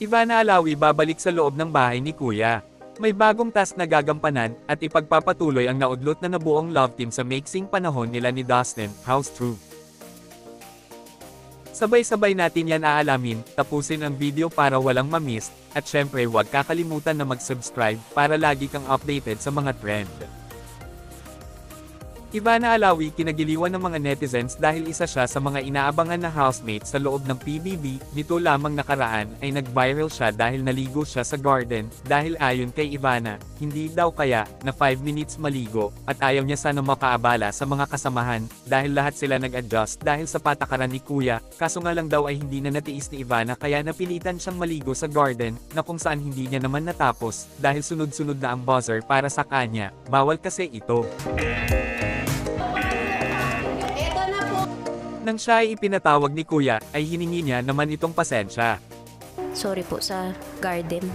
Ivana Alawi babalik sa loob ng bahay ni Kuya. May bagong task na gagampanan, at ipagpapatuloy ang naudlot na nabuong love team sa mixing panahon nila ni Dustin, House True. Sabay-sabay natin yan aalamin, tapusin ang video para walang mamiss, at syempre huwag kakalimutan na mag-subscribe para lagi kang updated sa mga trend. Ivana Alawi kinagiliwan ng mga netizens dahil isa siya sa mga inaabangan na housemate sa loob ng PBB. Nito lamang nakaraan ay nag-viral siya dahil naligo siya sa garden, dahil ayon kay Ivana, hindi daw kaya na 5 minutes maligo, at ayaw niya sana makaabala sa mga kasamahan, dahil lahat sila nag-adjust dahil sa patakaran ni Kuya, kaso nga lang daw ay hindi na natiis ni Ivana kaya napilitan siyang maligo sa garden, na kung saan hindi niya naman natapos, dahil sunod-sunod na ang buzzer para sa kanya, bawal kasi ito. Nang siya ay ipinatawag ni Kuya, ay hiningi niya naman itong pasensya. Sorry po sa garden.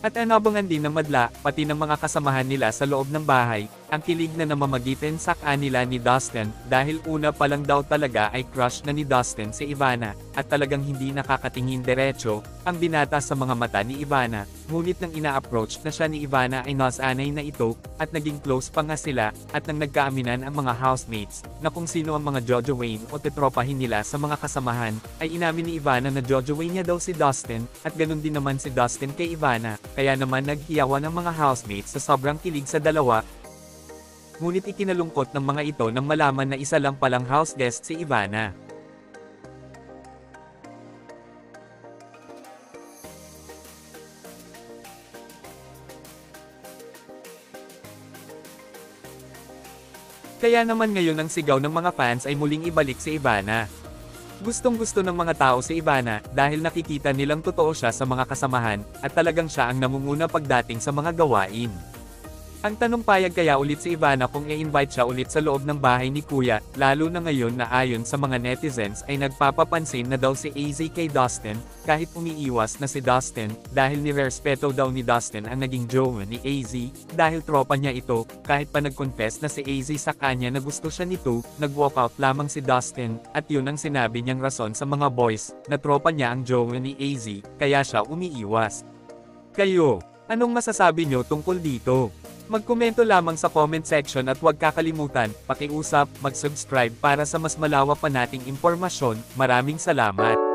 At inabangan din ng madla, pati ng mga kasamahan nila sa loob ng bahay, ang kilig na namamagitan sa kanila ni Dustin, dahil una pa lang daw talaga ay crush na ni Dustin si Ivana, at talagang hindi nakakatingin diretso, ang binata sa mga mata ni Ivana, ngunit nang ina-approach na siya ni Ivana ay nasanay na ito, at naging close pa nga sila, at nang nagkaaminan ang mga housemates, na kung sino ang mga jojowain o tetropahin nila sa mga kasamahan, ay inamin ni Ivana na jojowain niya daw si Dustin, at ganun din naman si Dustin kay Ivana, kaya naman naghiyawan ang mga housemates sa sobrang kilig sa dalawa. Ngunit ikinalungkot ng mga ito nang malaman na isa lang palang house guest si Ivana. Kaya naman ngayon ang sigaw ng mga fans ay muling ibalik si Ivana. Gustong-gusto ng mga tao si Ivana dahil nakikita nilang totoo siya sa mga kasamahan, at talagang siya ang namumuna pagdating sa mga gawain. Ang tanong, payag kaya ulit si Ivana kung i-invite siya ulit sa loob ng bahay ni Kuya, lalo na ngayon na ayon sa mga netizens ay nagpapapansin na daw si AZ kay Dustin, kahit umiiwas na si Dustin, dahil nirespeto daw ni Dustin ang naging jowa ni AZ, dahil tropa niya ito, kahit pa nag-confess na si AZ sa kanya na gusto siya nito, nag-walkout lamang si Dustin, at yun ang sinabi niyang rason sa mga boys, na tropa niya ang jowa ni AZ, kaya siya umiiwas. Kayo, anong masasabi niyo tungkol dito? Magkomento lamang sa comment section at huwag kakalimutan, pakiusap, mag-subscribe para sa mas malawak pa nating impormasyon. Maraming salamat!